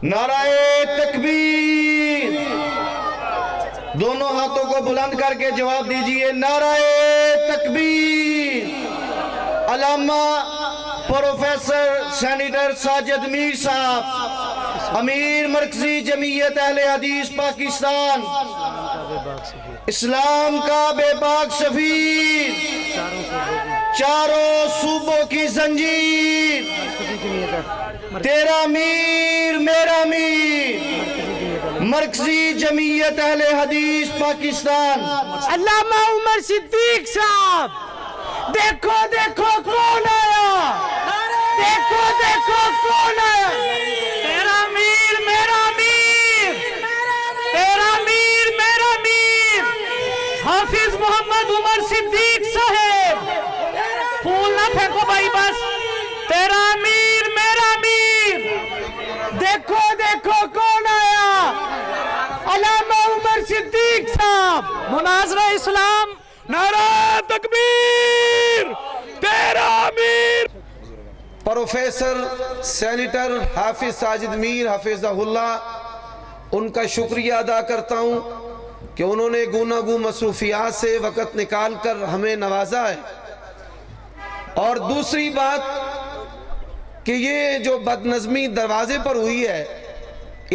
نعرہ تکبیر، دونوں ہاتھوں کو بلند کر کے جواب دیجئے نعرہ تکبیر۔ علامہ پروفیسر سینیٹر ساجد میر صاحب، امیر مرکزی جمعیت اہل حدیث پاکستان، اسلام کا بے باک سفیر، چاروں صوبوں کی زنجیر، تیرا میر میرا میر، مرکزی جمعیت اہل حدیث پاکستان علامہ عمر صدیق صاحب، دیکھو دیکھو کون آیا، دیکھو دیکھو کون آیا، تیرا میر میرا میر، تیرا میر میرا میر، حافظ محمد عمر صدیق صاحب، پھول نہ پھینکو بھائی بس، تیرا میر میرا میر، دیکھو دیکھو کون آیا، علامہ عمر صدیق صاحب، مناظرہ اسلام، نعرہ تکبیر، تیرا میر۔ پروفیسر سینیٹر حافظ ساجد میر حفظہ اللہ، ان کا شکریہ ادا کرتا ہوں کہ انہوں نے گوناگوں مصروفیات سے وقت نکال کر ہمیں نوازا ہے۔ اور دوسری بات کہ یہ جو بدنظمی دروازے پر ہوئی ہے،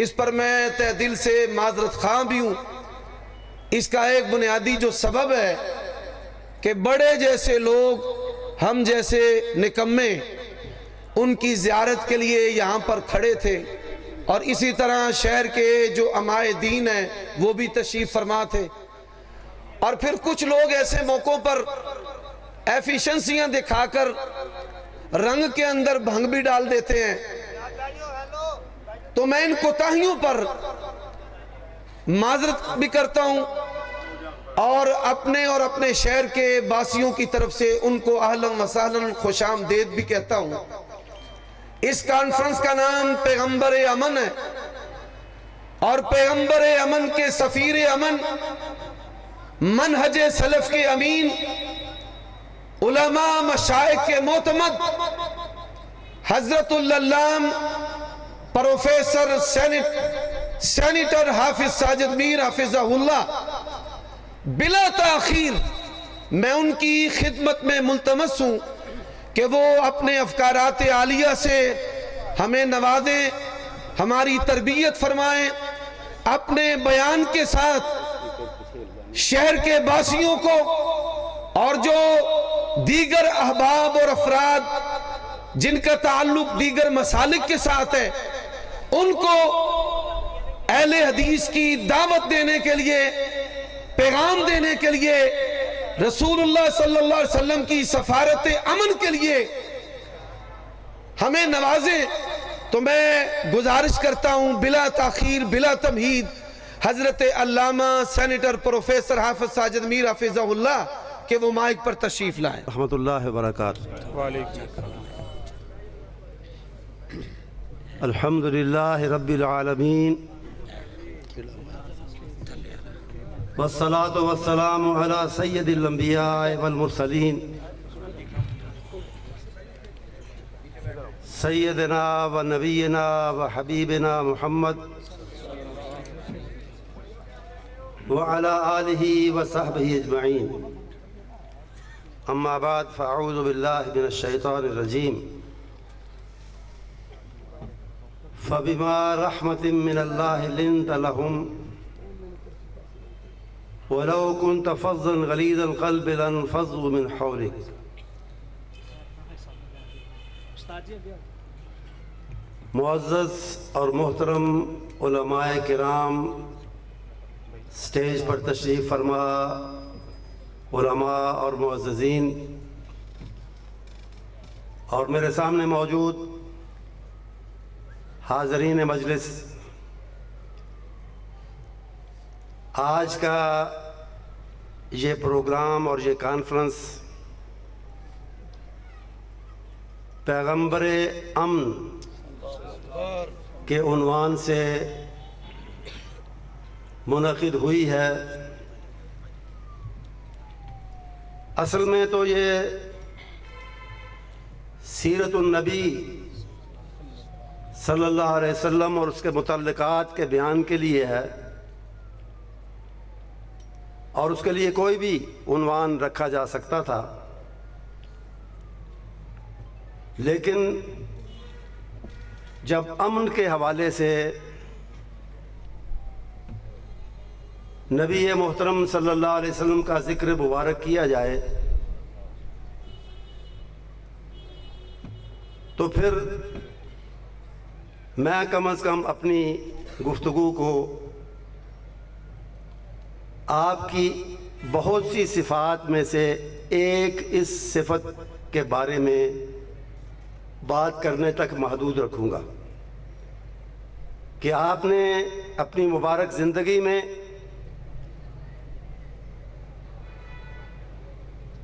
اس پر میں تہ دل سے معذرت خواہ بھی ہوں۔ اس کا ایک بنیادی جو سبب ہے کہ بڑے جیسے لوگ، ہم جیسے نکمے ان کی زیارت کے لیے یہاں پر کھڑے تھے، اور اسی طرح شہر کے جو امائے دین ہیں وہ بھی تشریف فرما تھے، اور پھر کچھ لوگ ایسے موقعوں پر ایفیشنسیاں دکھا کر رنگ کے اندر بھنگ بھی ڈال دیتے ہیں۔ تو میں ان کوتاہیوں پر معذرت بھی کرتا ہوں، اور اپنے شہر کے باسیوں کی طرف سے ان کو اہلاً وسہلاً خوش آمدید بھی کہتا ہوں۔ اس کانفرنس کا نام پیغمبر امن ہے، اور پیغمبر امن کے سفیر امن، منہج سلف کے امین، علماء مشائخ کے معتمد حضرت اللام پروفیسر سینیٹر حافظ ساجد میر حفظہ اللہ، بلا تاخیر میں ان کی خدمت میں ملتمس ہوں کہ وہ اپنے افکارات عالیہ سے ہمیں نوازیں، ہماری تربیت فرمائیں، اپنے بیان کے ساتھ شہر کے باسیوں کو اور جو دیگر احباب اور افراد جن کا تعلق دیگر مسالک کے ساتھ ہے، ان کو اہل حدیث کی دعوت دینے کے لیے، پیغام دینے کے لیے، رسول اللہ صلی اللہ علیہ وسلم کی سفارت امن کے لیے ہمیں نوازیں۔ تو میں گزارش کرتا ہوں بلا تاخیر بلا تمہید حضرت علامہ سینیٹر پروفیسر حافظ ساجد میر حفظہ اللہ کہ وہ مائک پر تشریف لائیں۔ رحمت اللہ وبرکاتہ۔ الحمدللہ رب العالمین، والصلاة والسلام علی سید الانبیاء والمرسلین، سیدنا و نبینا و حبیبنا محمد وعلی آلہ و صحبہ اجمعین، اما بعد فاعوذ باللہ من الشیطان الرجیم، فبما رحمت من اللہ لنت لهم ولو كنت فظا غلیظ القلب لانفضوا من حولك۔ معزز اور محترم علماء کرام، سٹیج پر تشریف فرما علماء اور معززین، اور میرے سامنے موجود حاضرین مجلس، آج کا یہ پروگرام اور یہ کانفرنس پیغمبر امن کے عنوان سے منعقد ہوئی ہے۔ اصل میں تو یہ سیرت النبی صلی اللہ علیہ وسلم اور اس کے متعلقات کے بیان کے لیے ہے، اور اس کے لیے کوئی بھی عنوان رکھا جا سکتا تھا، لیکن جب امن کے حوالے سے نبی محترم صلی اللہ علیہ وسلم کا ذکر مبارک کیا جائے تو پھر میں کم از کم اپنی گفتگو کو آپ کی بہت سی صفات میں سے ایک اس صفت کے بارے میں بات کرنے تک محدود رکھوں گا کہ آپ نے اپنی مبارک زندگی میں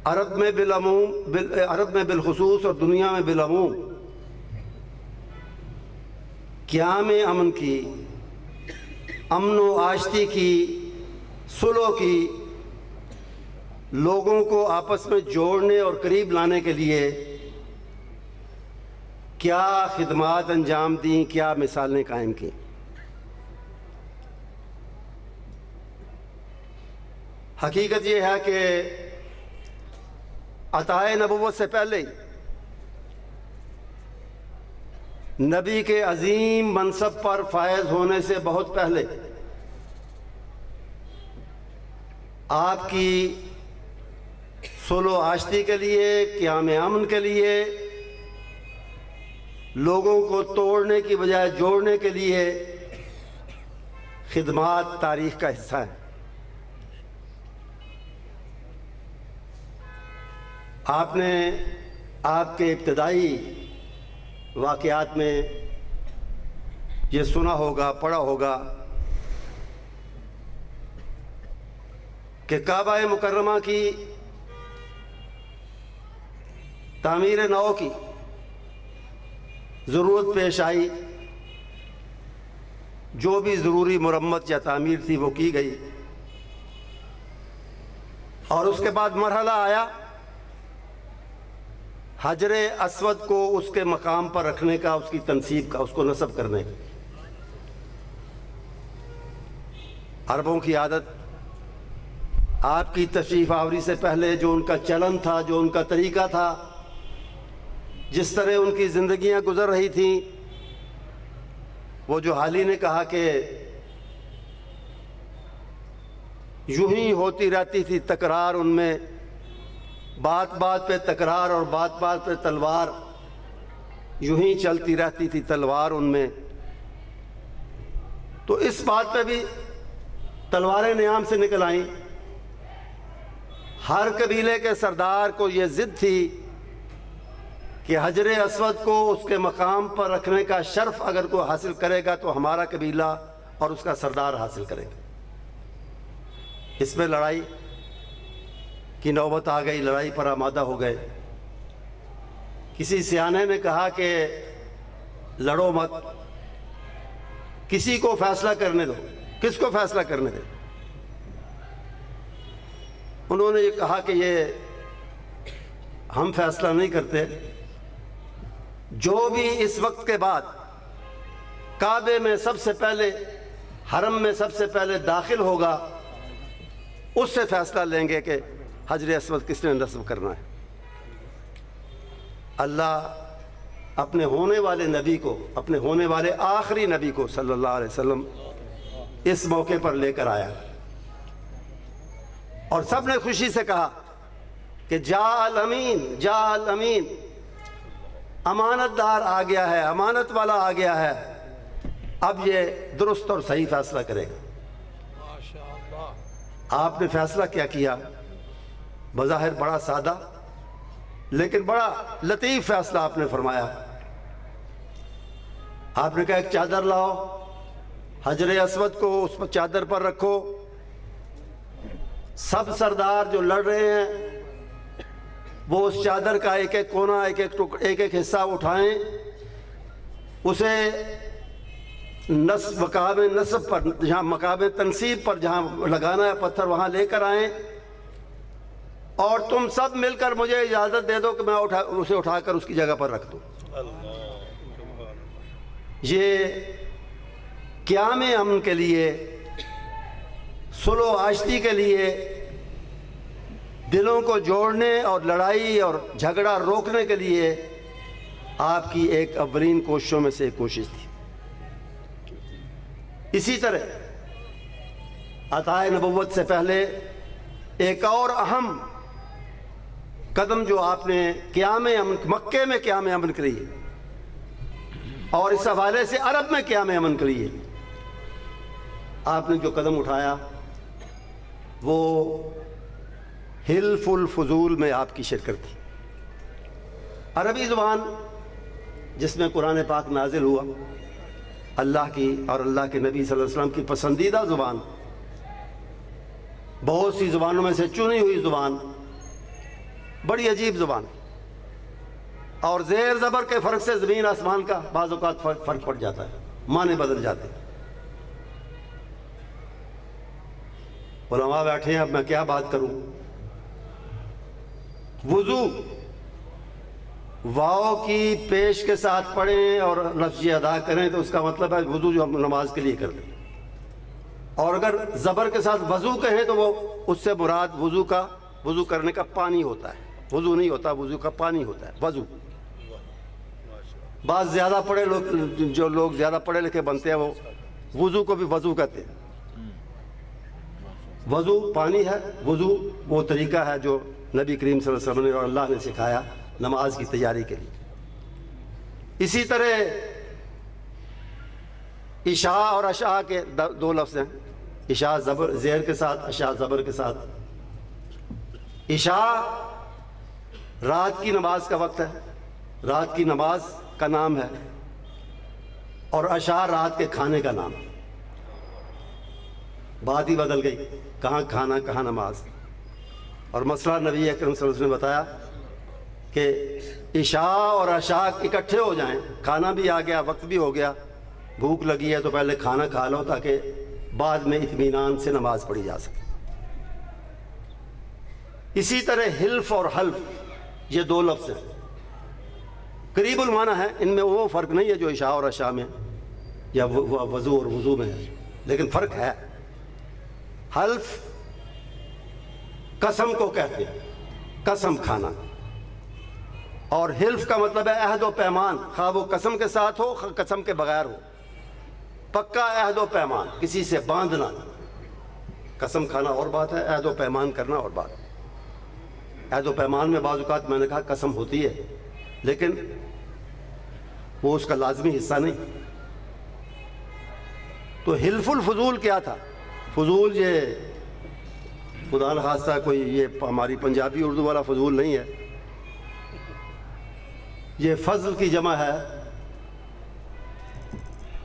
عرب میں بالخصوص اور دنیا میں بالعموم قیام امن کی، امن و آشتی کی، صلح کی، لوگوں کو آپس میں جوڑنے اور قریب لانے کے لیے کیا خدمات انجام دیں، کیا مثالیں قائم کی۔ حقیقت یہ ہے کہ عطائے نبوت سے پہلے ہی نبی کے عظیم منصب پر فائز ہونے سے بہت پہلے آپ کی صلح و آشتی کے لیے، قیام امن کے لیے، لوگوں کو توڑنے کی بجائے جوڑنے کے لیے خدمات تاریخ کا حصہ ہیں۔ آپ نے آپ کے ابتدائی واقعات میں یہ سنا ہوگا، پڑھا ہوگا کہ کعبہ مکرمہ کی تعمیر نو کی ضرورت پیش آئی، جو بھی ضروری مرمت یا تعمیر تھی وہ کی گئی، اور اس کے بعد مرحلہ آیا حجر اسود کو اس کے مقام پر رکھنے کا، اس کی تنصیب کا، اس کو نصب کرنے کا۔ عربوں کی عادت، آپ کی تشریف آوری سے پہلے جو ان کا چلن تھا، جو ان کا طریقہ تھا، جس طرح ان کی زندگیاں گزر رہی تھیں، وہ جو حالی نے کہا کہ یوں ہی ہوتی رہتی تھی تکرار ان میں، بات بات پہ تکرار اور بات بات پہ تلوار، یوں ہی چلتی رہتی تھی تلوار ان میں۔ تو اس بات پہ بھی تلواریں نیام سے نکل آئیں۔ ہر قبیلے کے سردار کو یہ ضد تھی کہ حجر اسود کو اس کے مقام پر رکھنے کا شرف اگر کوئی حاصل کرے گا تو ہمارا قبیلہ اور اس کا سردار حاصل کرے گا۔ اس میں لڑائی کی نوبت آ گئی، لڑائی پر آمادہ ہو گئے۔ کسی سیانے نے کہا کہ لڑو مت، کسی کو فیصلہ کرنے دو۔ کس کو فیصلہ کرنے دے؟ انہوں نے یہ کہا کہ یہ ہم فیصلہ نہیں کرتے، جو بھی اس وقت کے بعد کعبے میں سب سے پہلے، حرم میں سب سے پہلے داخل ہوگا، اس سے فیصلہ لیں گے کہ حجر اسود کس نے نصب کرنا ہے۔ اللہ اپنے ہونے والے نبی کو، اپنے ہونے والے آخری نبی کو صلی اللہ علیہ وسلم اس موقع پر لے کر آیا، اور سب نے خوشی سے کہا کہ جاء الامین، جاء الامین، امانت دار آ گیا ہے، امانت والا آ گیا ہے، اب یہ درست اور صحیح فیصلہ کرے گا۔ آپ نے فیصلہ کیا کیا؟ بظاہر بڑا سادہ لیکن بڑا لطیف فیصلہ آپ نے فرمایا۔ آپ نے کہا ایک چادر لاؤ، حجر اسود کو اس پر چادر پر رکھو، سب سردار جو لڑ رہے ہیں وہ اس چادر کا ایک ایک کونا، ایک ایک حصہ اٹھائیں، اسے مقام نصب پر، جہاں مقام تنصیب پر جہاں لگانا ہے پتھر، وہاں لے کر آئیں، اور تم سب مل کر مجھے اجازت دے دو کہ میں اسے اٹھا کر اس کی جگہ پر رکھ دوں۔ یہ قیام امن کے لیے، صلح و آشتی کے لیے، دلوں کو جوڑنے اور لڑائی اور جھگڑا روکنے کے لیے آپ کی ایک اولین کوششوں میں سے ایک کوشش تھی۔ اسی طرح عطائے نبوت سے پہلے ایک اور اہم قدم جو آپ نے قیام امن، مکے میں قیام امن کے لیے اور اس حوالے سے عرب میں قیام امن کے لیے آپ نے جو قدم اٹھایا وہ حلف الفضول میں آپ کی شرکت تھی۔ عربی زبان جس میں قرآن پاک نازل ہوا، اللہ کی اور اللہ کے نبی صلی اللہ علیہ وسلم کی پسندیدہ زبان، بہت سی زبانوں میں سے چنی ہوئی زبان، بڑی عجیب زبان، اور زیر زبر کے فرق سے زمین آسمان کا بعض اوقات فرق پڑ جاتا ہے، معنی بدل جاتے ہیں۔ علماء بیٹھے ہیں، اب میں کیا بات کروں۔ وضو واو کی پیش کے ساتھ پڑھیں اور لفظ ادا کریں تو اس کا مطلب ہے وضو جو ہم نماز کے لیے کرتے ہیں، اور اگر زبر کے ساتھ وضو کہیں تو وہ اس سے مراد وضو کرنے کا پانی ہوتا ہے، وضو نہیں ہوتا، وضو کا پانی ہوتا ہے، وضو۔ بعض زیادہ پڑھے لوگ، جو لوگ زیادہ پڑھے لکھے بنتے ہیں، وہ وضو کو بھی وضو کہتے ہیں۔ وضو پانی ہے، وضو وہ طریقہ ہے جو نبی کریم صلی اللہ علیہ وسلم نے اور اللہ نے سکھایا نماز کی تیاری کے لیے۔ اسی طرح عشاء اور عشاء کے دو لفظ ہیں، عشاء زبر زیر کے ساتھ، عشاء زبر کے ساتھ۔ عشاء رات کی نماز کا وقت ہے، رات کی نماز کا نام ہے، اور عشاء رات کے کھانے کا نام ہے۔ بات ہی بدل گئی، کہاں کھانا کہاں نماز۔ اور مسئلہ نبی اکرم صلی اللہ علیہ وسلم نے بتایا کہ عشاء اور عشاء اکٹھے ہو جائیں، کھانا بھی آ گیا، وقت بھی ہو گیا، بھوک لگی ہے تو پہلے کھانا کھا لو تاکہ بعد میں اطمینان سے نماز پڑھی جا سکے۔ اسی طرح حلف اور حلف، یہ دو لفظ ہیں، قریب المعنی ہے، ان میں وہ فرق نہیں ہے جو عشاء اور عشاء میں یا وضو اور وضو میں ہے، لیکن فرق ہے۔ حلف قسم کو کہتے ہیں، قسم کھانا، اور حلف کا مطلب ہے عہد و پیمان، خواہ وہ قسم کے ساتھ ہو قسم کے بغیر ہو، پکا عہد و پیمان، کسی سے باندھنا۔ قسم کھانا اور بات ہے، عہد و پیمان کرنا اور بات۔ عہد و پیمان میں بعض اوقات میں نے کہا قسم ہوتی ہے، لیکن وہ اس کا لازمی حصہ نہیں۔ تو حلف الفضول کیا تھا؟ فضول یہ خدا نخواستہ کوئی یہ ہماری پنجابی اردو والا فضول نہیں ہے، یہ فضل کی جمع ہے۔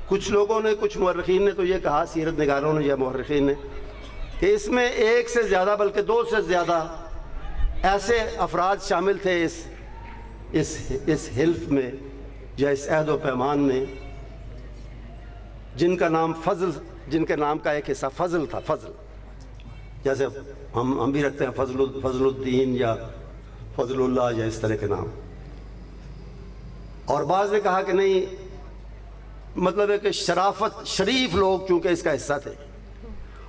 کچھ لوگوں نے، کچھ مورخین نے تو یہ کہا، سیرت نگاروں نے یا مورخین نے، کہ اس میں ایک سے زیادہ بلکہ دو سے زیادہ ایسے افراد شامل تھے اس حلف میں یا اس عہد و پیمان میں، جن کا نام فضل، جن کے نام کا ایک حصہ فضل تھا۔ فضل جیسے ہم بھی رکھتے ہیں فضل الدین یا فضل اللہ یا اس طرح کے نام۔ اور بعض نے کہا کہ نہیں، مطلب ہے کہ شرافت، شریف لوگ چونکہ اس کا حصہ تھے۔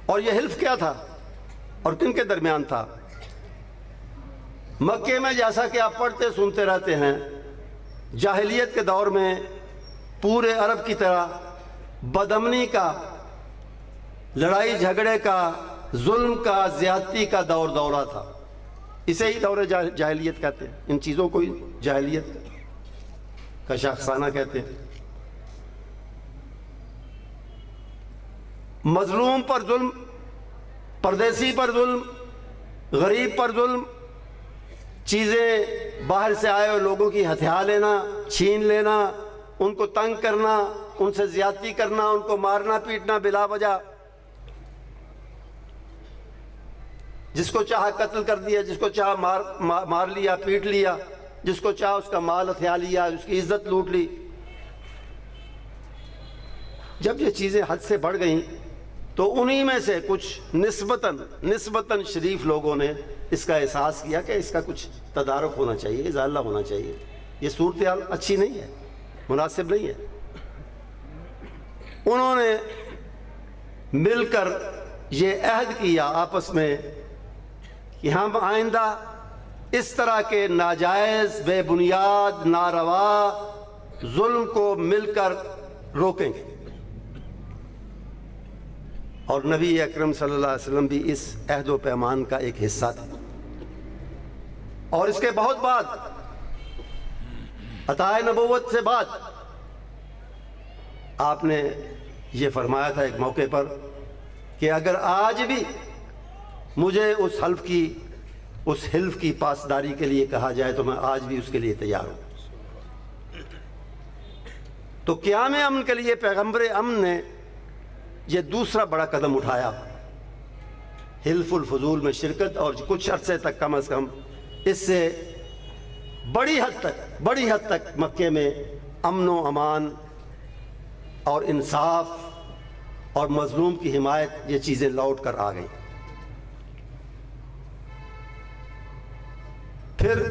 اور یہ حلف کیا تھا اور کن کے درمیان تھا؟ مکے میں، جیسا کہ آپ پڑھتے سنتے رہتے ہیں، جاہلیت کے دور میں پورے عرب کی طرح بدامنی کا، لڑائی جھگڑے کا، ظلم کا، زیادتی کا دورہ تھا۔ اسے ہی دور جاہلیت کہتے ہیں، ان چیزوں کو ہی جاہلیت کا شاخسانہ کہتے ہیں۔ مظلوم پر ظلم، پردیسی پر ظلم، غریب پر ظلم، چیزیں باہر سے آئے ہوئے لوگوں کی ہتھیار لینا، چھین لینا، ان کو تنگ کرنا، ان سے زیادتی کرنا، ان کو مارنا پیٹنا بلا وجہ، جس کو چاہا قتل کر دیا، جس کو چاہا مار لیا، پیٹ لیا، جس کو چاہا اس کا مال ہتھیا لیا، اس کی عزت لوٹ لی۔ جب یہ چیزیں حد سے بڑھ گئیں تو انہی میں سے کچھ نسبتاً شریف لوگوں نے اس کا احساس کیا کہ اس کا کچھ تدارک ہونا چاہیے، ازالہ ہونا چاہیے، یہ صورتحال اچھی نہیں ہے، مناسب نہیں ہے۔ انہوں نے مل کر یہ عہد کیا آپس میں کہ ہم آئندہ اس طرح کے ناجائز، بے بنیاد، ناروا ظلم کو مل کر روکیں گے۔ اور نبی اکرم صلی اللہ علیہ وسلم بھی اس عہد و پیمان کا ایک حصہ تھے۔ اور اس کے بہت بعد، عطا نبوت سے بعد، آپ نے یہ فرمایا تھا ایک موقع پر کہ اگر آج بھی مجھے اس حلف کی پاسداری کے لیے کہا جائے تو میں آج بھی اس کے لیے تیار ہوں۔ تو قیام امن کے لیے پیغمبر امن نے یہ دوسرا بڑا قدم اٹھایا، حلف الفضول میں شرکت، اور کچھ عرصے تک کم از کم اس سے بڑی حد تک مکے میں امن و امان اور انصاف اور مظلوم کی حمایت، یہ چیزیں لوٹ کر آ گئیں۔ پھر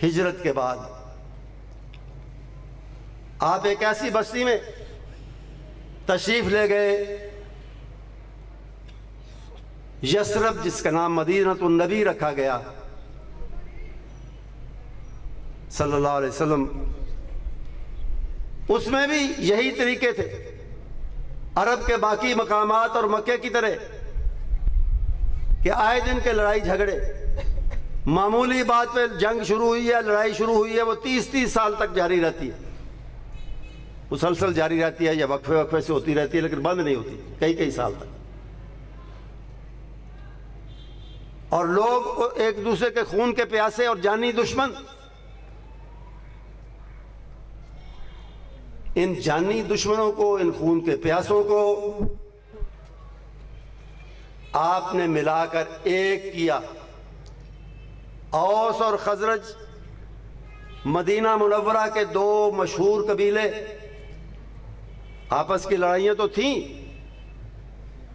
ہجرت کے بعد آپ ایک ایسی بستی میں تشریف لے گئے، یثرب، جس کا نام مدینۃ النبی رکھا گیا صلی اللہ علیہ وسلم۔ اس میں بھی یہی طریقے تھے، عرب کے باقی مقامات اور مکے کی طرح کہ آئے دن کے لڑائی جھگڑے، معمولی بات پہ جنگ شروع ہوئی ہے، لڑائی شروع ہوئی ہے، وہ 30 سال تک جاری رہتی ہے، مسلسل جاری رہتی ہے، یا وقفے سے ہوتی رہتی ہے، لیکن بند نہیں ہوتی کئی سال تک۔ اور لوگ ایک دوسرے کے خون کے پیاسے اور جانی دشمن، ان جانی دشمنوں کو، ان خون کے پیاسوں کو آپ نے ملا کر ایک کیا۔ اوس اور خزرج، مدینہ منورہ کے دو مشہور قبیلے، آپس کی لڑائیاں تو تھیں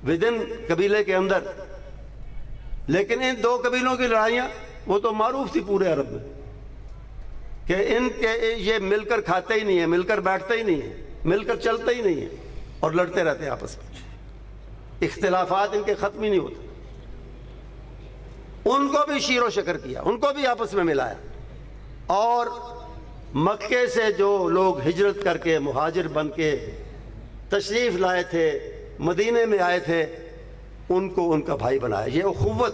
ودن قبیلے کے اندر، لیکن ان دو قبیلوں کی لڑائیاں وہ تو معروف تھی پورے عرب میں کہ ان کے یہ مل کر کھاتے ہی نہیں ہیں، مل کر بیٹھتے ہی نہیں ہیں، مل کر چلتے ہی نہیں ہیں، اور لڑتے رہتے ہیں آپس میں، اختلافات ان کے ختم ہی نہیں ہوتے۔ ان کو بھی شیر و شکر کیا، ان کو بھی آپس میں ملایا، اور مکے سے جو لوگ ہجرت کر کے مہاجر بن کے تشریف لائے تھے، مدینے میں آئے تھے، ان کو ان کا بھائی بنایا۔ یہ اخوت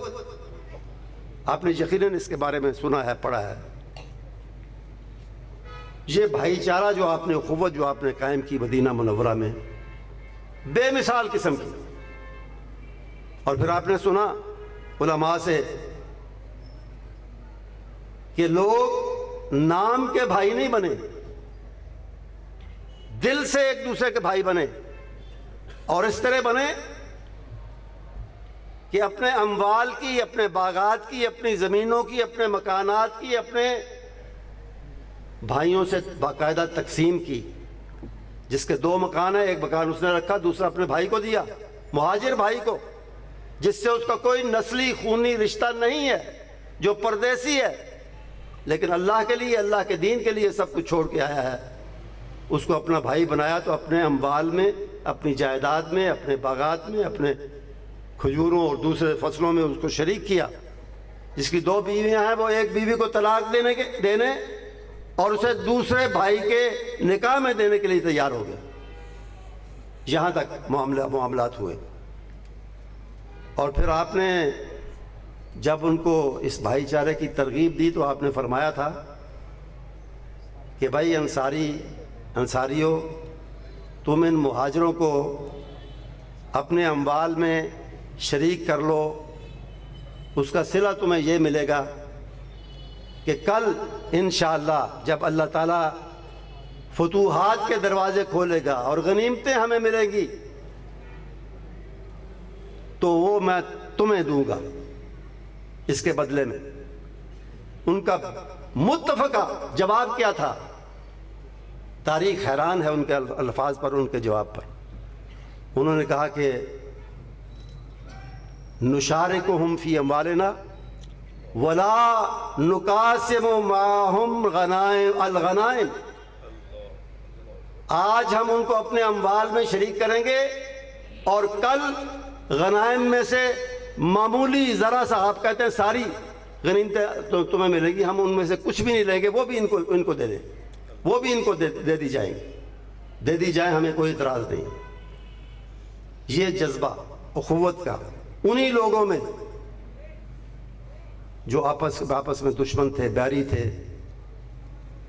آپ نے یقیناً اس کے بارے میں سنا ہے، پڑھا ہے۔ یہ بھائی چارہ جو آپ نے، اخوت جو آپ نے قائم کی مدینہ منورہ میں، بے مثال قسم کی۔ اور پھر آپ نے سنا علماء سے کہ لوگ نام کے بھائی نہیں بنے، دل سے ایک دوسرے کے بھائی بنے، اور اس طرح بنے کہ اپنے اموال کی، اپنے باغات کی، اپنی زمینوں کی، اپنے مکانات کی، اپنے بھائیوں سے باقاعدہ تقسیم کی۔ جس کے 2 مکان ہیں، ایک مکان اس نے رکھا، دوسرا اپنے بھائی کو دیا، مہاجر بھائی کو، جس سے اس کا کوئی نسلی خونی رشتہ نہیں ہے، جو پردیسی ہے، لیکن اللہ کے لیے، اللہ کے دین کے لیے سب کچھ چھوڑ کے آیا ہے، اس کو اپنا بھائی بنایا۔ تو اپنے اموال میں، اپنی جائیداد میں، اپنے باغات میں، اپنے کھجوروں اور دوسرے فصلوں میں اس کو شریک کیا۔ جس کی 2 بیویاں ہیں، وہ ایک بیوی کو طلاق دینے اور اسے دوسرے بھائی کے نکاح میں دینے کے لیے تیار ہو گیا۔ یہاں تک معاملات ہوئے۔ اور پھر آپ نے جب ان کو اس بھائی چارے کی ترغیب دی تو آپ نے فرمایا تھا کہ بھائی انصاریوں، تم ان مہاجروں کو اپنے اموال میں شریک کر لو، اس کا صلہ تمہیں یہ ملے گا کہ کل انشاءاللہ جب اللہ تعالیٰ فتوحات کے دروازے کھولے گا اور غنیمتیں ہمیں ملیں گی تو وہ میں تمہیں دوں گا اس کے بدلے میں۔ ان کا متفقہ جواب کیا تھا؟ تاریخ حیران ہے ان کے الفاظ پر، ان کے جواب پر۔ انہوں نے کہا کہ نشارکہم فی اموالنا ولا نقاسم معہم الغنائم۔ آج ہم ان کو اپنے اموال میں شریک کریں گے اور کل غنائم میں سے معمولی ذرا سا، آپ کہتے ہیں ساری غنیمتیں تمہیں ملے گی، ہم ان میں سے کچھ بھی نہیں لیں گے، وہ بھی ان کو دے دیں، وہ بھی ان کو دے دی جائیں گے، دے دی جائیں، ہمیں کوئی اعتراض نہیں۔ یہ جذبہ اخوت کا انہی لوگوں میں جو آپس میں دشمن تھے، بیری تھے،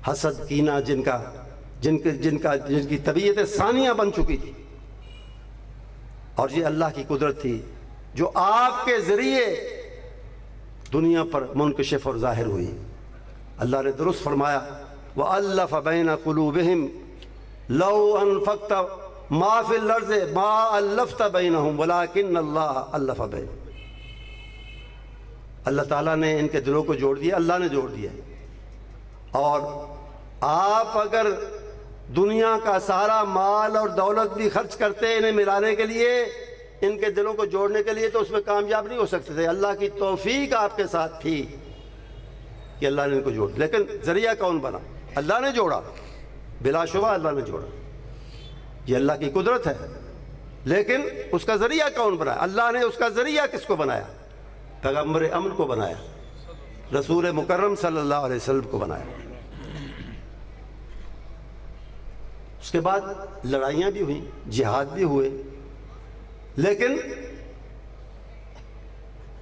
حسد کینہ جن کی طبیعتیں ثانیہ بن چکی تھی، اور یہ اللہ کی قدرت تھی جو آپ کے ذریعے دنیا پر منکشف اور ظاہر ہوئی۔ اللہ نے درست فرمایا وَأَلَّفَ بَيْنَ قُلُوبِهِمْ لَوْ أَنفَقْتَ مَا فِي الْأَرْضِ مَا أَلَّفْتَ بَيْنَهُمْ وَلَكِنَّ اللَّهَ أَلَّفَ بَيْنَهُمْ۔ اللہ تعالیٰ نے ان کے دلوں کو جوڑ دیا، اللہ نے جوڑ دیا۔ اور آپ اگر دنیا کا سارا مال اور دولت بھی خرچ کرتے انہیں ملانے کے لیے، ان کے دلوں کو جوڑنے کے لیے، تو اس میں کامیاب نہیں ہو سکتے تھے۔ اللہ کی توفیق آپ کے ساتھ تھی کہ اللہ نے ان کو جوڑ، لیکن ذریعہ کون بنا؟ اللہ نے جوڑا، بلا شبہ اللہ نے جوڑا، یہ اللہ کی قدرت ہے، لیکن اس کا ذریعہ کون بنا؟ اللہ نے اس کا ذریعہ کس کو بنایا؟ پیغمبر امن کو بنایا، رسول مکرم صلی اللہ علیہ وسلم کو بنایا۔ اس کے بعد لڑائیاں بھی ہوئیں، جہاد بھی ہوئے، لیکن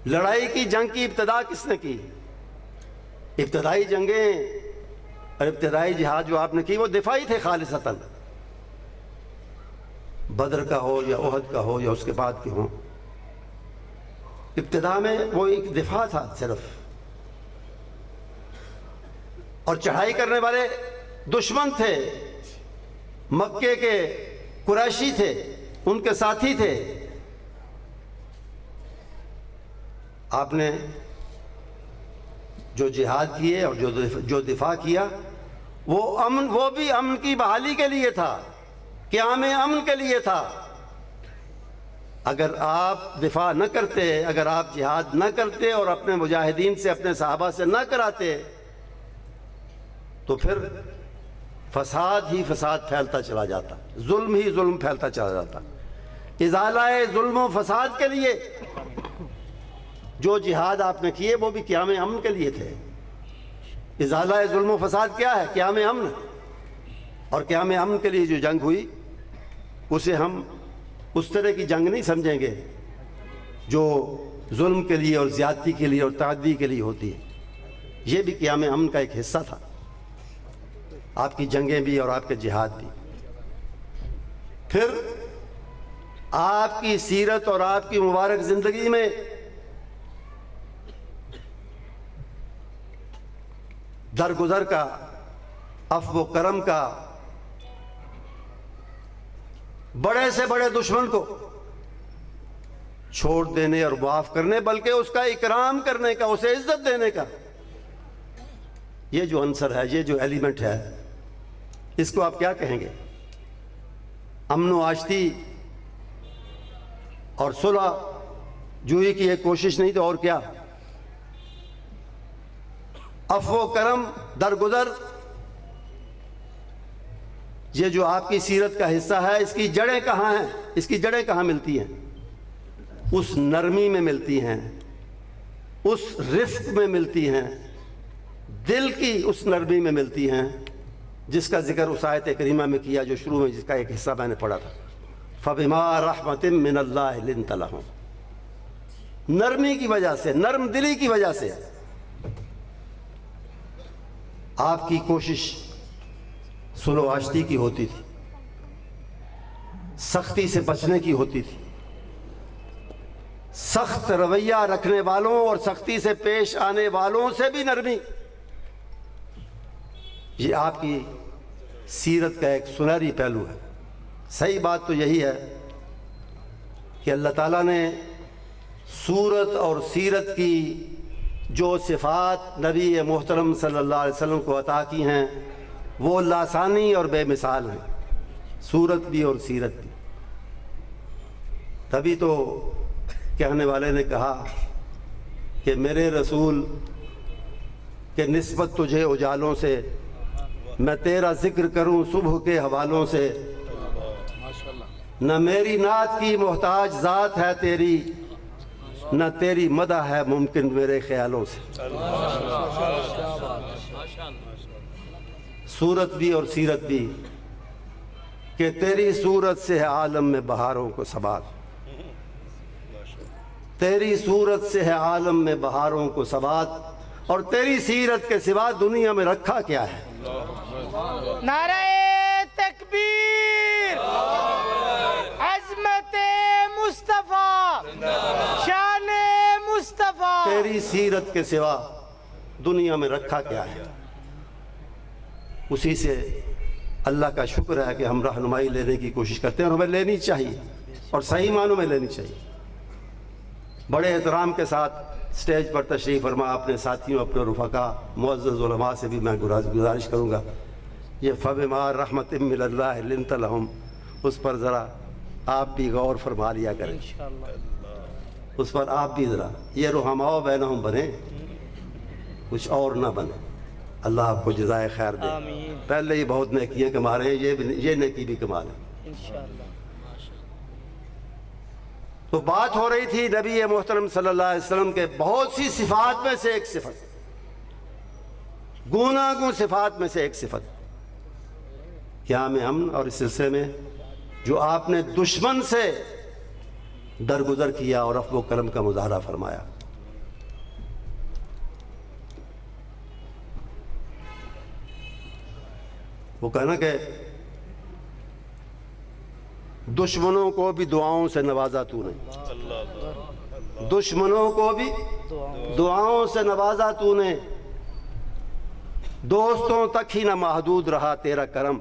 لڑائی کی جنگ کی ابتدا کس نے کی؟ ابتدائی جنگیں اور ابتدائی جہاد جو آپ نے کی وہ دفاعی تھے خالصتاً، بدر کا ہو یا احد کا ہو یا اس کے بعد کے ہوں، ابتدا میں وہ ایک دفاع تھا صرف، اور چڑھائی کرنے والے دشمن تھے، مکے کے قریشی تھے، ان کے ساتھی تھے۔ آپ نے جو جہاد کیے اور جو دفاع کیا وہ بھی امن کی بحالی کے لیے تھا، قیام امن کے لیے تھا۔ اگر آپ دفاع نہ کرتے، اگر آپ جہاد نہ کرتے اور اپنے مجاہدین سے، اپنے صحابہ سے نہ کراتے، تو پھر فساد ہی فساد پھیلتا چلا جاتا، ظلم ہی ظلم پھیلتا چلا جاتا۔ ازالہ ظلم و فساد کے لیے جو جہاد آپ نے کیے وہ بھی قیام امن کے لیے تھے۔ ازالہ ظلم و فساد کیا ہے؟ قیام امن۔ اور قیام امن کے لیے جو جنگ ہوئی اسے ہم اس طرح کی جنگ نہیں سمجھیں گے جو ظلم کے لیے اور زیادتی کے لیے اور تعدی کے لیے ہوتی ہے، یہ بھی قیام امن کا ایک حصہ تھا، آپ کی جنگیں بھی اور آپ کے جہاد بھی۔ پھر آپ کی سیرت اور آپ کی مبارک زندگی میں درگزر کا، عفو و کرم کا، بڑے سے بڑے دشمن کو چھوڑ دینے اور معاف کرنے، بلکہ اس کا اکرام کرنے کا، اسے عزت دینے کا، یہ جو عنصر ہے، یہ جو ایلیمنٹ ہے، اس کو آپ کیا کہیں گے؟ امن و آشتی اور صلح جوئی کی ایک کوشش نہیں تو اور کیا؟ عفو و کرم، درگزر، یہ جو آپ کی سیرت کا حصہ ہے، اس کی جڑیں کہاں ہیں؟ اس کی جڑیں کہاں ملتی ہیں؟ اس نرمی میں ملتی ہیں، اس رفق میں ملتی ہیں، دل کی اس نرمی میں ملتی ہیں جس کا ذکر اس آیت کریمہ میں کیا جو شروع میں جس کا ایک حصہ میں نے پڑھا تھا، فَبِمَا رَحْمَةٍ مِّنَ اللَّهِ لِنْتَ لَهُمْ، نرمی کی وجہ سے، نرم دلی کی وجہ سے آپ کی کوشش صلح و آشتی کی ہوتی تھی، سختی سے بچنے کی ہوتی تھی، سخت رویہ رکھنے والوں اور سختی سے پیش آنے والوں سے بھی نرمی، یہ آپ کی سیرت کا ایک سنہری پہلو ہے۔ صحیح بات تو یہی ہے کہ اللہ تعالیٰ نے صورت اور سیرت کی جو صفات نبی محترم صلی اللہ علیہ وسلم کو عطا کی ہیں وہ لاسانی اور بے مثال ہیں، صورت بھی اور سیرت بھی۔ تبھی تو کہنے والے نے کہا کہ میرے رسول کے نسبت تجھے اجالوں سے میں تیرا ذکر کروں صبح کے حوالوں سے، نہ میری نعت کی محتاج ذات ہے تیری، نہ تیری مدح ہے ممکن میرے خیالوں سے۔ صورت بھی اور سیرت بھی کہ تیری صورت سے ہے عالم میں بہاروں کو ثبات، تیری صورت سے ہے عالم میں بہاروں کو ثبات، اور تیری سیرت کے سوا دنیا میں رکھا کیا ہے؟ نعرہ تکبیر، عظمت مصطفیٰ، شان مصطفیٰ، تیری سیرت کے سوا دنیا میں رکھا کیا ہے؟ اسی سے اللہ کا شکر ہے کہ ہم رہنمائی لینے کی کوشش کرتے ہیں، اور ہمیں لینی چاہیے، اور صحیح معنوں میں لینی چاہیے۔ بڑے احترام کے ساتھ سٹیج پر تشریف فرما اپنے ساتھیوں، اپنے رفقا، معزز علماء سے بھی میں گزارش کروں گا، یہ فَبِمَا رَحْمَةٍ مِّنَ اللَّهِ لِنْتَ لَهُمْ، اس پر ذرا آپ بھی غور فرما لیا کریں، اس پر آپ بھی ذرا یہ رحماء بینہم بنے، کچھ اور نہ بنے۔ اللہ آپ کو جزائے خیر دے۔ پہلے ہی بہت نیکیاں کما رہے ہیں، یہ نیکی بھی کما لیں۔ تو بات ہو رہی تھی نبی محترم صلی اللہ علیہ وسلم کے بہت سی صفات میں سے ایک صفت، گوناگوں صفات میں سے ایک صفت قیام امن، اور اس سلسلے میں جو آپ نے دشمن سے درگزر کیا اور عفو و کرم کا مظاہرہ فرمایا۔ وہ کہنا کہ دشمنوں کو بھی دعاؤں سے نوازا تو نے، دشمنوں کو بھی دعاؤں سے نوازا تو نے، دوستوں تک ہی نہ محدود رہا تیرا کرم۔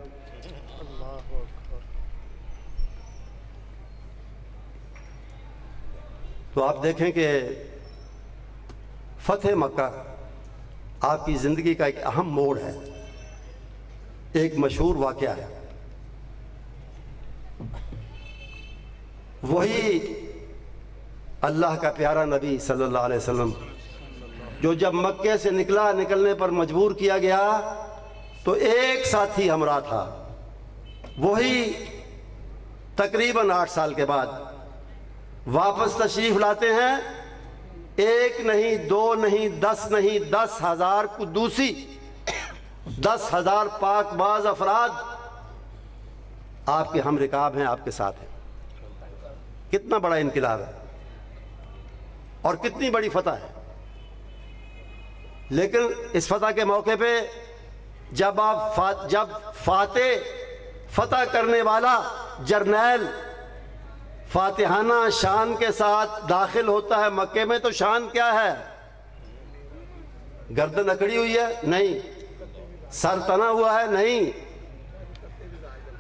تو آپ دیکھیں کہ فتح مکہ آپ کی زندگی کا ایک اہم موڑ ہے، ایک مشہور واقعہ ہے۔ وہی اللہ کا پیارا نبی صلی اللہ علیہ وسلم جو جب مکے سے نکلنے پر مجبور کیا گیا تو ایک ساتھی ہمراہ تھا، وہی تقریباً 8 سال کے بعد واپس تشریف لاتے ہیں، ایک نہیں، دو نہیں، 10 نہیں، 10,000 قدوسی، 10,000 پاک باز افراد آپ کے ہم رکاب ہیں، آپ کے ساتھ ہیں۔ کتنا بڑا انقلاب ہے اور کتنی بڑی فتح ہے۔ لیکن اس فتح کے موقع پہ جب فتح کرنے والا جرنیل فاتحانہ شان کے ساتھ داخل ہوتا ہے مکے میں، تو شان کیا ہے؟ گردن اکڑی ہوئی ہے؟ نہیں۔ سر تنا ہوا ہے؟ نہیں۔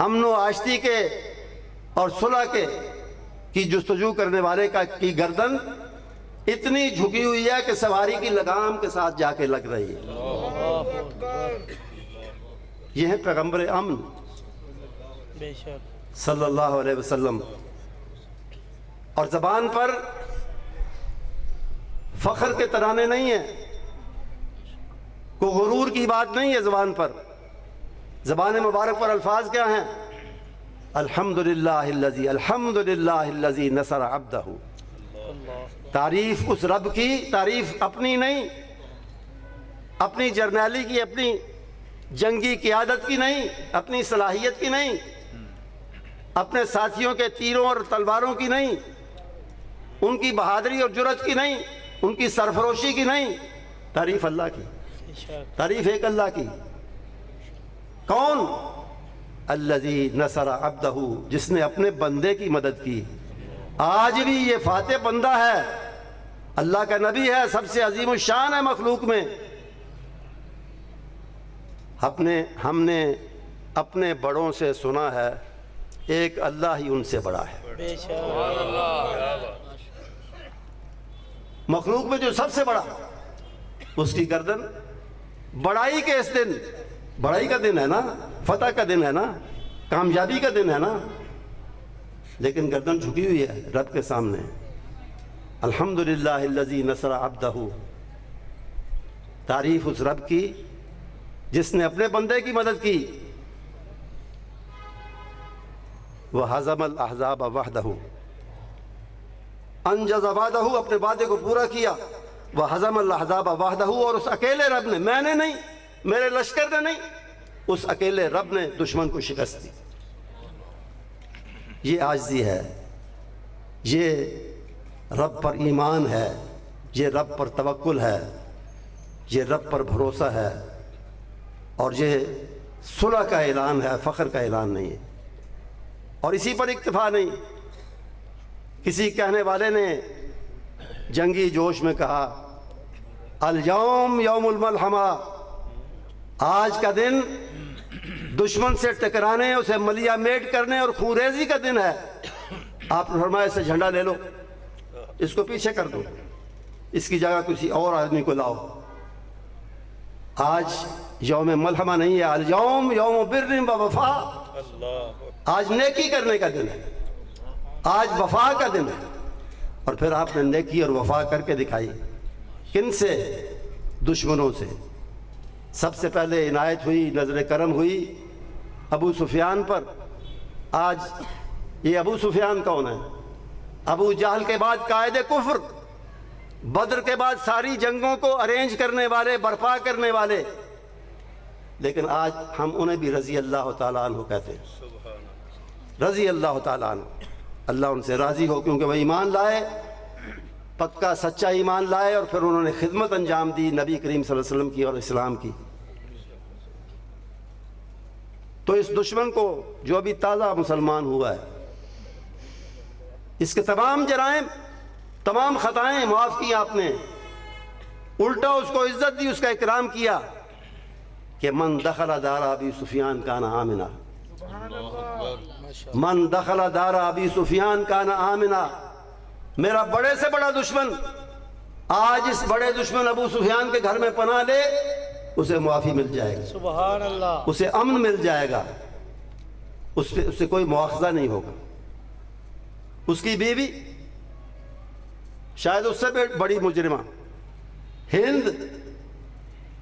امن و آشتی کے اور صلح کے کی جستجو کرنے والے کی گردن اتنی جھکی ہوئی ہے کہ سواری کی لگام کے ساتھ جا کے لگ رہی ہے۔ یہ ہے پیغمبر امن صلی اللہ علیہ وسلم، اور زبان پر فخر کے ترانے نہیں ہیں، کوئی غرور کی بات نہیں ہے زبان پر۔ زبان مبارک پر الفاظ کیا ہیں؟ الحمدللہ الذی نصر عبدہ۔ تعریف اس رب کی، تعریف اپنی نہیں، اپنی جرنیلی کی، اپنی جنگی قیادت کی نہیں، اپنی صلاحیت کی نہیں، اپنے ساتھیوں کے تیروں اور تلواروں کی نہیں، ان کی بہادری اور جرأت کی نہیں، ان کی سرفروشی کی نہیں، تعریف اللہ کی، تعریف ایک اللہ کی۔ کون؟ الذی نصر عبدہ، جس نے اپنے بندے کی مدد کی۔ آج بھی یہ فاتح بندہ ہے، اللہ کا نبی ہے، سب سے عظیم الشان ہے مخلوق میں۔ ہم نے اپنے بڑوں سے سنا ہے، ایک اللہ ہی ان سے بڑا ہے۔ مخلوق میں جو سب سے بڑا، اس کی گردن بڑائی کے اس دن، بڑائی کا دن ہے نا، فتح کا دن ہے نا، کامیابی کا دن ہے نا، لیکن گردن جھکی ہوئی ہے رب کے سامنے۔ الحمدللہ الذی نصر عبدہ، تعریف اس رب کی جس نے اپنے بندے کی مدد کی وہ ہزم الاحزاب وحدہ، انجز وعدہ، اپنے وعدے کو پورا کیا، وہ ہزم الاحزاب وحدہ، اور اس اکیلے رب نے، میں نے نہیں، میرے لشکر نے نہیں، اس اکیلے رب نے دشمن کو شکست دی۔ یہ عاجزی ہے، یہ رب پر ایمان ہے، یہ رب پر توکل ہے، یہ رب پر بھروسہ ہے، اور یہ صلح کا اعلان ہے، فخر کا اعلان نہیں ہے۔ اور اسی پر اکتفا نہیں، کسی کہنے والے نے جنگی جوش میں کہا الیوم یوم الملحمہ، آج کا دن دشمن سے ٹکرانے، اسے ملیا میٹ کرنے اور خونریزی کا دن ہے۔ آپ نے فرمایا اسے جھنڈا لے لو، اس کو پیچھے کر دو، اس کی جگہ کسی اور آدمی کو لاؤ۔ آج یوم ملحمہ نہیں ہے، الیوم یوم بر و وفا، آج نیکی کرنے کا دن ہے، آج وفا کا دن ہے۔ اور پھر آپ نے نیکی اور وفا کر کے دکھائی۔ کن سے؟ دشمنوں سے۔ سب سے پہلے عنایت ہوئی، نظر کرم ہوئی ابو سفیان پر۔ آج یہ ابو سفیان کون ہے؟ ابو جہل کے بعد قائد کفر، بدر کے بعد ساری جنگوں کو ارینج کرنے والے، برپا کرنے والے، لیکن آج ہم انہیں بھی رضی اللہ تعالیٰ عنہ کہتے ہیں۔ رضی اللہ تعالیٰ عنہ، اللہ ان سے راضی ہو، کیونکہ وہ ایمان لائے، پکا سچا ایمان لائے، اور پھر انہوں نے خدمت انجام دی نبی کریم صلی اللہ علیہ وسلم کی اور اسلام کی۔ تو اس دشمن کو جو ابھی تازہ مسلمان ہوا ہے، اس کے تمام جرائم، تمام خطائیں معاف کی آپ نے، الٹا اس کو عزت دی، اس کا اکرام کیا کہ من دخل دار ابی سفیان کان آمنا، من دخل دار ابی سفیان کان آمنا۔ میرا بڑے سے بڑا دشمن آج اس بڑے دشمن ابو سفیان کے گھر میں پناہ لے، اسے معافی مل جائے گی، سبحان اللہ، اسے امن مل جائے گا، اس سے کوئی مواخذہ نہیں ہوگا۔ اس کی بیوی شاید اس سے بڑی مجرمہ ہند،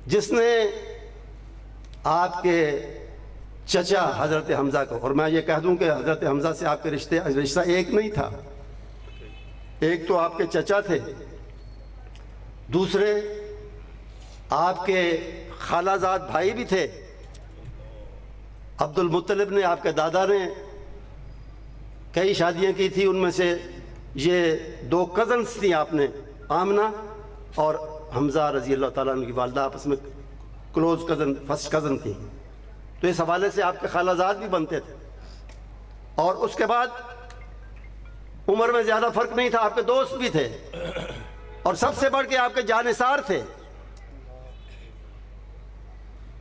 جس نے آپ کے چچا حضرت حمزہ کو، اور میں یہ کہہ دوں کہ حضرت حمزہ سے آپ کے رشتہ ایک نہیں تھا، ایک تو آپ کے چچا تھے، دوسرے آپ کے خالہ زاد بھائی بھی تھے۔ عبد المطلب نے، آپ کے دادا نے کئی شادیاں کی تھی، ان میں سے یہ 2 کزنز تھیں آپ نے، آمنہ اور حمزہ رضی اللہ تعالیٰ عنہ کی والدہ، آپس میں کلوز کزن، فرسٹ کزن تھی، تو اس حوالے سے آپ کے خالہ زاد بھی بنتے تھے۔ اور اس کے بعد عمر میں زیادہ فرق نہیں تھا، آپ کے دوست بھی تھے، اور سب سے بڑھ کے آپ کے جانثار تھے۔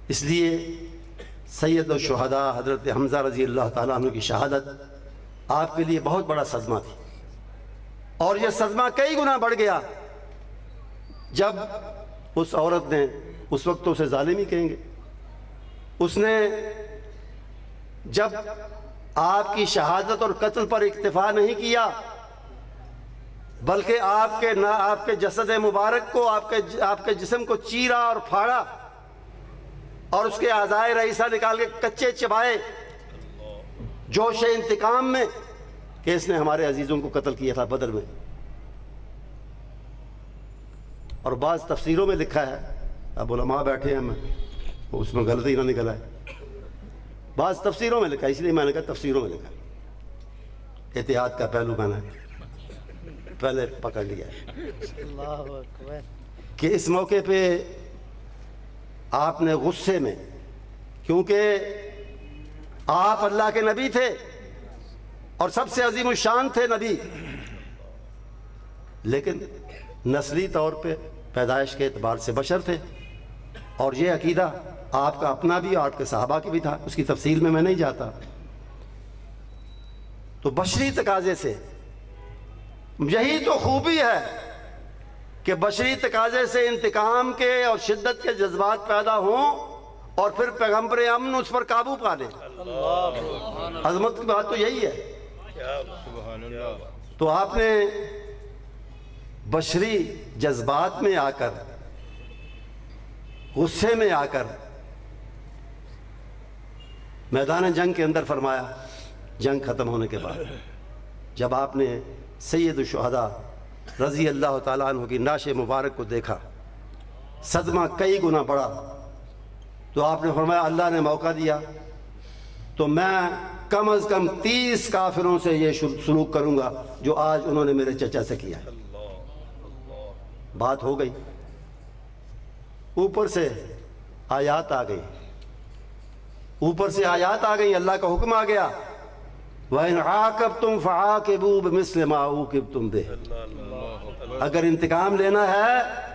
اس لیے سید الشہداء حضرت حمزہ رضی اللہ تعالیٰ عنہ کی شہادت آپ کے لیے بہت بڑا صدمہ تھی، اور یہ صدمہ کئی گنا بڑھ گیا جب اس عورت نے، اس وقت تو اسے ظالم ہی کہیں گے، اس نے جب آپ کی شہادت اور قتل پر اکتفا نہیں کیا، بلکہ آپ کے جسد مبارک کو، آپ کے جسم کو چیرا اور پھاڑا، اور اس کے اعضائے رئیسہ نکال کے کچے چبائے، جوش انتقام میں کہ اس نے ہمارے عزیزوں کو قتل کیا تھا بدر میں۔ اور بعض تفسیروں میں لکھا ہے، اب علماء بیٹھے ہیں، اس میں غلطی نہ نکل آئے، بعض تفسیروں میں لکھا، اس لیے میں نے کہا تفسیروں میں لکھا، احتیاط کا پہلو میں نے پہلے پکڑ لیا ہے اللہ اکبر، کہ اس موقع پہ آپ نے غصے میں، کیونکہ آپ اللہ کے نبی تھے اور سب سے عظیم الشان تھے نبی، لیکن نسلی طور پہ پیدائش کے اعتبار سے بشر تھے، اور یہ عقیدہ آپ کا اپنا بھی اور آپ کے صحابہ کی بھی تھا، اس کی تفصیل میں نہیں جاتا۔ تو بشری تقاضے سے، یہی تو خوبی ہے کہ بشری تقاضے سے انتقام کے اور شدت کے جذبات پیدا ہوں، اور پھر پیغمبر امن اس پر قابو پا لے۔ عظمت کی بات تو یہی ہے۔ تو آپ نے بشری جذبات میں آ کر، غصے میں آ کر میدان جنگ کے اندر فرمایا، جنگ ختم ہونے کے بعد جب آپ نے سید الشہداء رضی اللہ تعالیٰ عنہ کی نعش مبارک کو دیکھا، صدمہ کئی گنا بڑھا، تو آپ نے فرمایا اللہ نے موقع دیا تو میں کم از کم 30 کافروں سے یہ سلوک کروں گا جو آج انہوں نے میرے چچا سے کیا ہے۔ بات ہو گئی، اوپر سے آیات آ گئی، اوپر سے آیات آ گئی، اللہ کا حکم آ گیا، وَإِنْ عَاقَبْتُمْ فَعَاقِبُوا بِمِثْلِ مَا عُوقِبْتُمْ بِهِ، اگر انتقام لینا ہے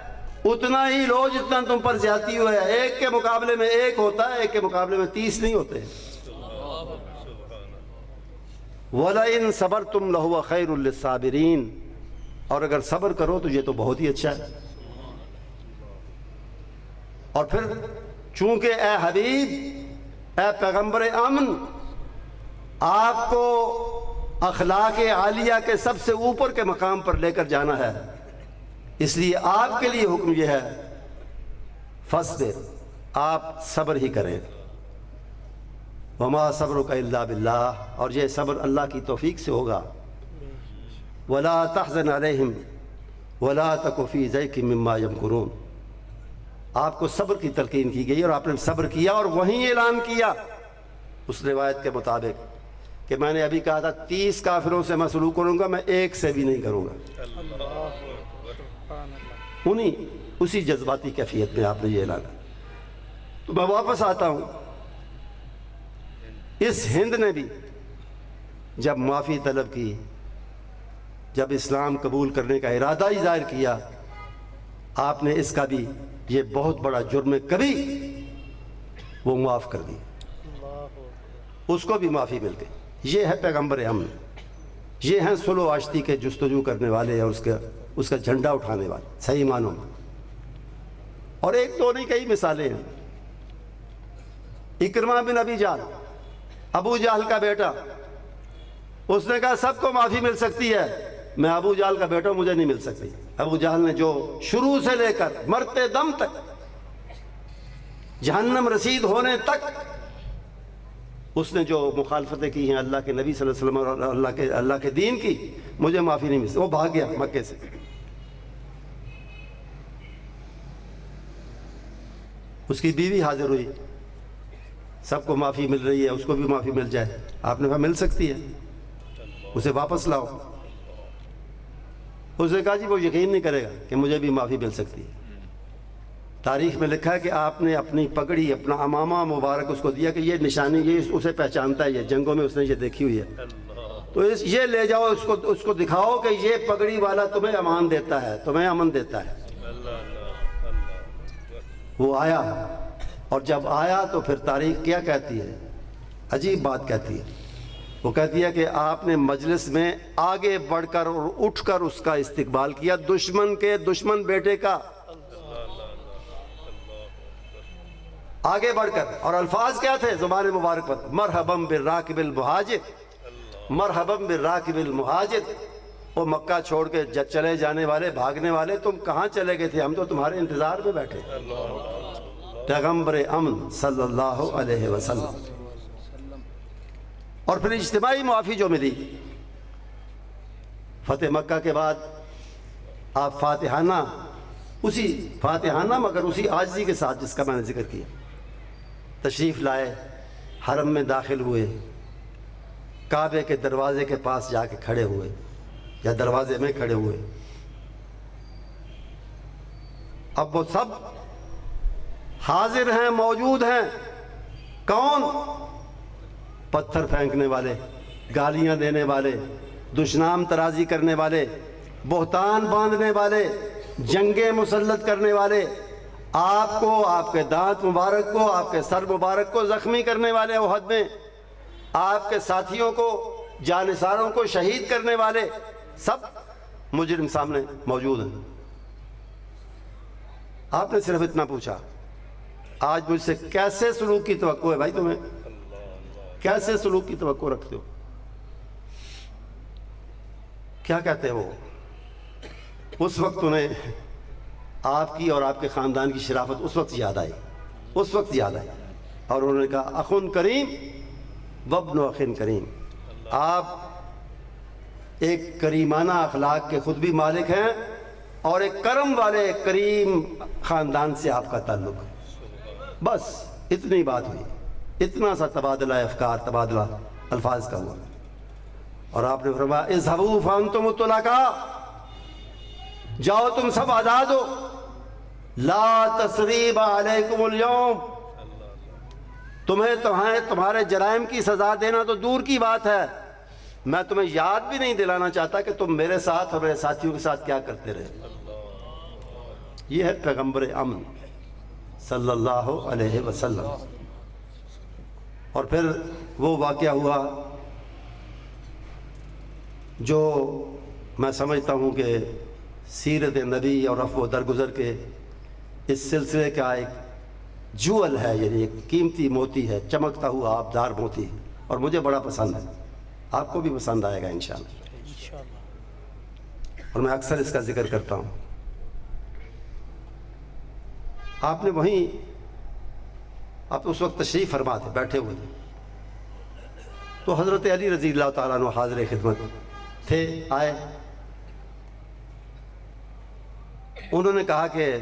اتنا ہی لو جتنا تم پر زیادتی ہوئے ہے، ایک کے مقابلے میں ایک ہوتا ہے، ایک کے مقابلے میں 30 نہیں ہوتے۔ وَلَئِن صَبَرْتُمْ لَهُوَ خَيْرٌ لِلصَّابِرِينَ، اور اگر صبر کرو تو یہ تو بہت ہی اچھا ہے۔ اور پھر چونکہ اے حبیب، اے پیغمبر امن، آپ کو اخلاق عالیہ کے سب سے اوپر کے مقام پر لے کر جانا ہے، اس لیے آپ کے لیے حکم یہ ہے فاصبر، آپ صبر ہی کریں، وما صبرک الا باللہ، اور یہ صبر اللہ کی توفیق سے ہوگا، ولا تحزن علیہم ولا تک فی ضیق مما یمکرون، آپ کو صبر کی تلقین کی گئی اور آپ نے صبر کیا، اور وہیں اعلان کیا اس روایت کے مطابق کہ میں نے ابھی کہا تھا 30 کافروں سے میں سلوک کروں گا، میں ایک سے بھی نہیں کروں گا۔ اسی جذباتی کیفیت میں آپ نے یہ اعلان کیا۔ تو میں واپس آتا ہوں، اس ہند نے بھی جب معافی طلب کی، جب اسلام قبول کرنے کا ارادہ ہی ظاہر کیا، آپ نے اس کا بھی یہ بہت بڑا جرم کبھی وہ معاف کر دی، اس کو بھی معافی مل گئی۔ یہ ہے پیغمبر امن، یہ ہیں صلح و آشتی کے جستجو کرنے والے اور اس کا جھنڈا اٹھانے والے صحیح معنوں میں۔ اور ایک دو نہیں، کئی مثالیں ہیں۔ اکرمہ بن ابی جہل، ابو جہل کا بیٹا، اس نے کہا سب کو معافی مل سکتی ہے، میں ابو جہل کا بیٹا ہوں، مجھے نہیں مل سکتی۔ ابو جہل نے جو شروع سے لے کر مرتے دم تک، جہنم رسید ہونے تک اس نے جو مخالفتیں کی ہیں اللہ کے نبی صلی اللہ علیہ وسلم اور اللہ کے دین کی، مجھے معافی نہیں ملتی، وہ بھاگ گیا مکے سے۔ اس کی بیوی حاضر ہوئی، سب کو معافی مل رہی ہے، اس کو بھی معافی مل جائے، آپ نے کہا مل سکتی ہے، اسے واپس لاؤ۔ اس نے کہا جی وہ یقین نہیں کرے گا کہ مجھے بھی معافی مل سکتی ہے۔ تاریخ میں لکھا ہے کہ آپ نے اپنی پگڑی، اپنا امامہ مبارک اس کو دیا کہ یہ نشانی، یہ اسے پہچانتا ہے، یہ جنگوں میں اس نے یہ دیکھی ہوئی ہے، تو یہ لے جاؤ، اس کو دکھاؤ کہ یہ پگڑی والا تمہیں امان دیتا ہے، تمہیں امن دیتا ہے۔ وہ آیا، اور جب آیا تو پھر تاریخ کیا کہتی ہے، عجیب بات کہتی ہے، وہ کہتی ہے کہ آپ نے مجلس میں آگے بڑھ کر اور اٹھ کر اس کا استقبال کیا، دشمن بیٹے کا، آگے بڑھ کر، اور الفاظ کیا تھے زبان مبارک پر، مرحباً بالراکب المہاجر، مرحباً بالراکب المہاجر۔ وہ مکہ چھوڑ کے چلے جانے والے، بھاگنے والے، تم کہاں چلے گئے تھے، ہم تو تمہارے انتظار میں بیٹھے۔ پیغمبر امن صلی اللہ علیہ وسلم۔ اور پھر اجتماعی معافی جو ملی فتح مکہ کے بعد، آپ فاتحانہ مگر اسی عاجزی کے ساتھ جس کا میں نے ذکر کیا، تشریف لائے، حرم میں داخل ہوئے، کعبے کے دروازے کے پاس جا کے کھڑے ہوئے یا دروازے میں کھڑے ہوئے۔ اب وہ سب حاضر ہیں، موجود ہیں، کون؟ پتھر پھینکنے والے، گالیاں دینے والے، دشنام ترازی کرنے والے، بہتان باندھنے والے، جنگیں مسلط کرنے والے، آپ کو، آپ کے دانت مبارک کو، آپ کے سر مبارک کو زخمی کرنے والے احد میں، آپ کے ساتھیوں کو، جانثاروں کو شہید کرنے والے، سب مجرم سامنے موجود ہیں۔ آپ نے صرف اتنا پوچھا، آج مجھ سے کیسے سلوک کی توقع ہے بھائی تمہیں؟ کیسے سلوک کی توقع رکھتے ہو؟ کیا کہتے ہیں وہ؟ اس وقت انہیں آپ کی اور آپ کے خاندان کی شرافت اس وقت یاد آئی، اور انہوں نے کہا اخن کریم وابن اخ کریم، آپ ایک کریمانہ اخلاق کے خود بھی مالک ہیں اور ایک کرم والے کریم خاندان سے آپ کا تعلق ہے۔ بس اتنی بات ہوئی، اتنا سا تبادلہ افکار، تبادلہ الفاظ کا ہوا، اور آپ نے فرمایا اذهبوا فانتم الطلقاء، جاؤ تم سب آزاد ہو، لا تثریب علیکم اليوم، تمہارے جرائم کی سزا دینا تو دور کی بات ہے، میں تمہیں یاد بھی نہیں دلانا چاہتا کہ تم میرے ساتھ اور میرے ساتھیوں کے ساتھ کیا کرتے رہے۔ یہ ہے پیغمبر امن صلی اللہ علیہ وسلم۔ اور پھر وہ واقعہ ہوا جو میں سمجھتا ہوں کہ سیرت نبی اور رفع و درگزر کے اس سلسلے کا ایک جول ہے، یعنی ایک قیمتی موتی ہے، چمکتا ہوا آبدار موتی، اور مجھے بڑا پسند ہے، آپ کو بھی پسند آئے گا انشاءاللہ، اور میں اکثر اس کا ذکر کرتا ہوں۔ آپ نے وہیں، آپ اس وقت تشریف فرما تھے، بیٹھے ہوئے تھے، تو حضرت علی رضی اللہ تعالیٰ عنہ حاضر خدمت تھے، آئے، انہوں نے کہا کہ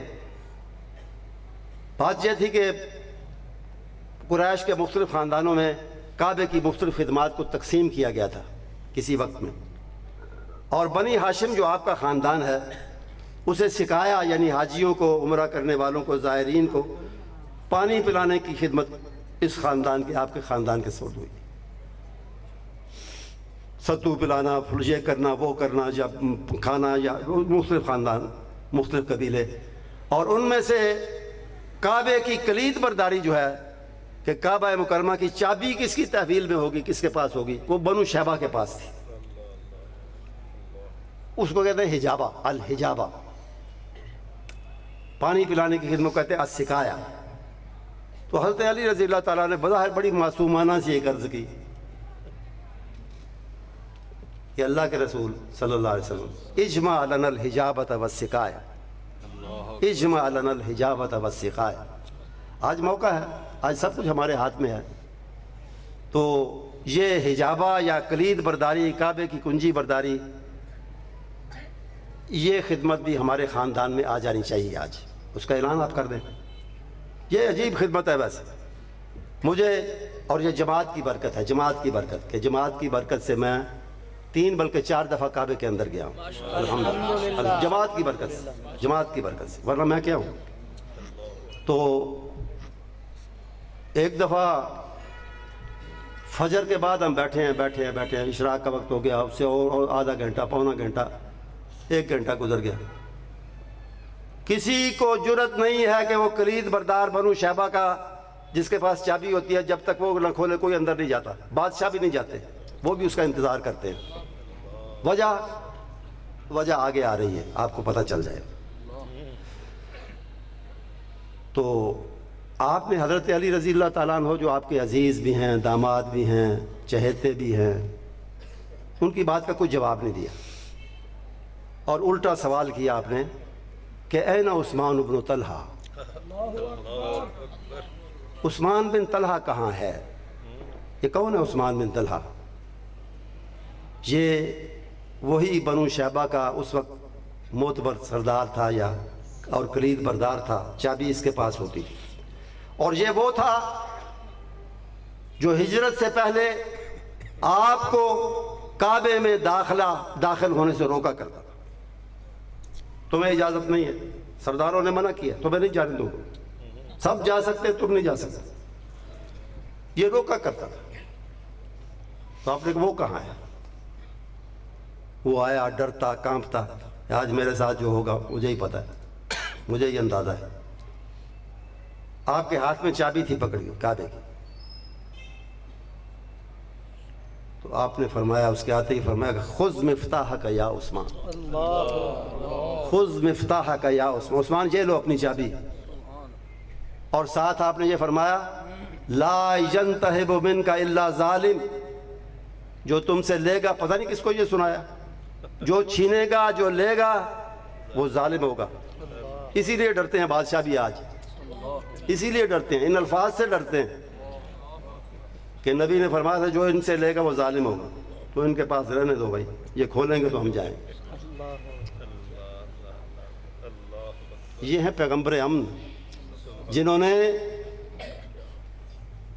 بات یہ تھی کہ قریش کے مختلف خاندانوں میں کعبے کی مختلف خدمات کو تقسیم کیا گیا تھا کسی وقت میں، اور بنی ہاشم جو آپ کا خاندان ہے اسے سکایا، یعنی حاجیوں کو، عمرہ کرنے والوں کو، زائرین کو پانی پلانے کی خدمت اس خاندان کے، آپ کے خاندان کے سپرد ہوئی، ستو پلانا، یہ کرنا، وہ کرنا، یا کھانا، یا مختلف خاندان، مختلف قبیلے، اور ان میں سے کعبے کی کلید برداری جو ہے کہ کعبہ مکرمہ کی چابی کس کی تحویل میں ہوگی، کس کے پاس ہوگی، وہ بنو شیبہ کے پاس تھی، اس کو کہتے ہیں حجابہ، الحجابہ، پانی پلانے کی خدمت کہتے ہیں السکایا۔ تو حضرت علی رضی اللہ تعالیٰ نے بظاہر بڑی معصومانہ سی ایک عرض کی کہ اللہ کے رسول صلی اللہ علیہ وسلم اجمع لنا الحجابۃ والسقایا، اجمع لنا الحجابۃ والسقایا، آج موقع ہے، آج سب کچھ ہمارے ہاتھ میں ہے، تو یہ حجابہ یا کلید برداری، کعبے کی کنجی برداری، یہ خدمت بھی ہمارے خاندان میں آ جانی چاہیے، آج اس کا اعلان آپ کر دیں۔ یہ عجیب خدمت ہے ویسے مجھے، اور یہ جماعت کی برکت ہے، جماعت کی برکت، کہ جماعت کی برکت سے میں 3 بلکہ 4 دفعہ کعبے کے اندر گیا ہوں، الحمدللہ، جماعت کی برکت سے، جماعت کی برکت سے، ورنہ میں کیا ہوں۔ تو ایک دفعہ فجر کے بعد ہم بیٹھے ہیں، اشراق کا وقت ہو گیا، اس سے اور آدھا گھنٹہ، پونا گھنٹہ، 1 گھنٹہ گزر گیا، کسی کو جرت نہیں ہے کہ وہ کلید بردار بنو شیبہ کا جس کے پاس چابی ہوتی ہے، جب تک وہ نہ کھولے کوئی اندر نہیں جاتا، بادشاہ بھی نہیں جاتے، وہ بھی اس کا انتظار کرتے ہیں۔ وجہ آگے آ رہی ہے، آپ کو پتہ چل جائے۔ تو آپ نے حضرت علی رضی اللہ تعالیٰ عنہ جو آپ کے عزیز بھی ہیں، داماد بھی ہیں، چہیتے بھی ہیں، ان کی بات کا کوئی جواب نہیں دیا، اور الٹا سوال کیا آپ نے کہ این عثمان بن طلحہ، عثمان بن طلحہ کہاں ہے؟ یہ کون ہے عثمان بن طلحہ؟ یہ وہی بنو شیبہ کا اس وقت معتبر سردار تھا، یا اور کلید بردار تھا، چابی اس کے پاس ہوتی تھی، اور یہ وہ تھا جو ہجرت سے پہلے آپ کو کعبے میں داخل ہونے سے روکا کرتا تھا۔ تمہیں اجازت نہیں ہے، سرداروں نے منع کیا، تمہیں نہیں جانے دوں گا، سب جا سکتے، تم نہیں جا سکتے، یہ روکا کرتا تھا۔ تو آپ نے کہا وہ کہاں ہے؟ وہ آیا ڈرتا کانپتا، آج میرے ساتھ جو ہوگا مجھے ہی پتہ ہے، مجھے ہی اندازہ ہے۔ آپ کے ہاتھ میں چابی تھی پکڑی کعبے کی، تو آپ نے فرمایا، اس کے آتے ہی فرمایا کہ خذ مفتاحک یا عثمان، خذ مفتاحک یا عثمان، عثمان یہ لو اپنی چابی، اور ساتھ آپ نے یہ فرمایا لا ینتہب منک الا ظالم، جو تم سے لے گا، پتہ نہیں کس کو یہ سنایا، جو چھینے گا، جو لے گا وہ ظالم ہوگا۔ اسی لیے ڈرتے ہیں بادشاہ بھی آج، اسی لیے ڈرتے ہیں، ان الفاظ سے ڈرتے ہیں۔ کہ نبی نے فرمایا تھا جو ان سے لے گا وہ ظالم ہوگا، تو ان کے پاس رہنے دو بھائی، یہ کھولیں گے تو ہم جائیں گے۔ یہ ہیں پیغمبر امن، جنہوں نے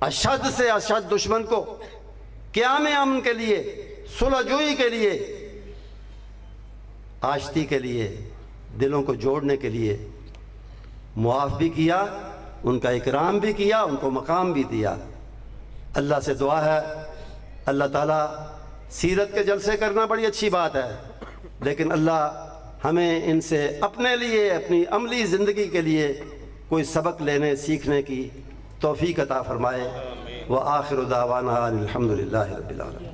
اشد سے اشد دشمن کو قیام امن کے لیے، صلح جوئی کے لیے، آشتی کے لیے، دلوں کو جوڑنے کے لیے معاف بھی کیا، ان کا اکرام بھی کیا، ان کو مقام بھی دیا۔ اللہ سے دعا ہے، اللہ تعالیٰ سیرت کے جلسے کرنا بڑی اچھی بات ہے، لیکن اللہ ہمیں ان سے اپنے لیے، اپنی عملی زندگی کے لیے کوئی سبق لینے سیکھنے کی توفیق عطا فرمائے۔ وآخر دعوانا الحمدللہ رب العالمین۔